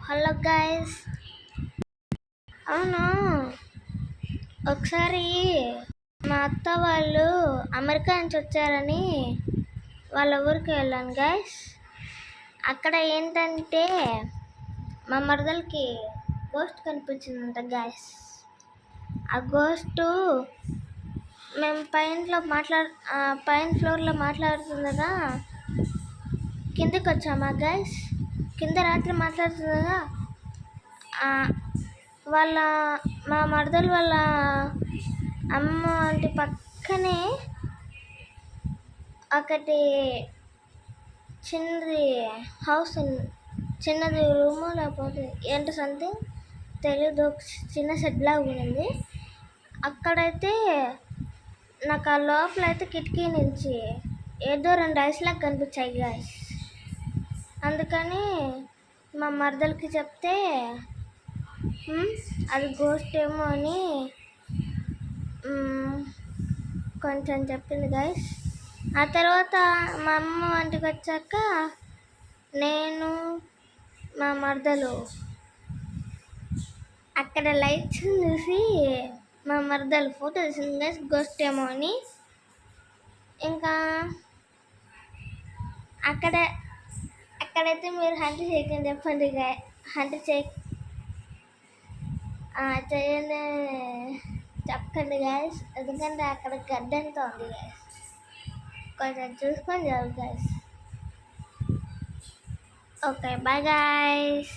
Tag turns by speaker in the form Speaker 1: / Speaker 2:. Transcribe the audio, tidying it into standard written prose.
Speaker 1: Hello guys. అవును, ఒకసారి మా అత్త వాళ్ళు అమెరికా నుంచి వచ్చారని వాళ్ళ ఊరికి వెళ్ళాను గైస్. అక్కడ ఏంటంటే మా మరదలకి గోస్ట్ కనిపించిందంట గైస్. ఆ గోస్ట్ మేము పైన ఫ్లోర్లో మాట్లాడుతుండగా కిందకి వచ్చామా గైస్. కింద రాత్రి మాట్లాడుతుండగా మా మరదలు వాళ్ళ అమ్మ అంటే పక్కనే ఒకటి చిన్నది రూము లేకపోతే ఏంటో సంథింగ్ తెలీదు, చిన్న షెడ్ లాగా ఉంది. అక్కడైతే నాకు ఆ లోపల అయితే కిటికీ నుంచి ఏదో 2 ఐస్ లాగా కనిపించాయి గాయస్. అందుకని మా మరదలకి చెప్తే అది గోస్ట్ ఏమో అని కొంచెం చెప్పింది గైస్. ఆ తర్వాత మా అమ్మ వంటికి వచ్చాక నేను మా మరదలు అక్కడ లైట్స్ చూసి మా మరదలు ఫోటో తీసింది గైస్, గోస్ట్ ఏమో అని. ఇంకా అక్కడైతే మీరు హంట్ చేయకండి చెప్పండి హంట్ చేయండి చెప్పండి గాయస్, ఎందుకంటే అక్కడ గడ్డంతో ఉంది గాయస్. కొంచెం చూసుకొని చాలు గాయస్. Okay, bye guys.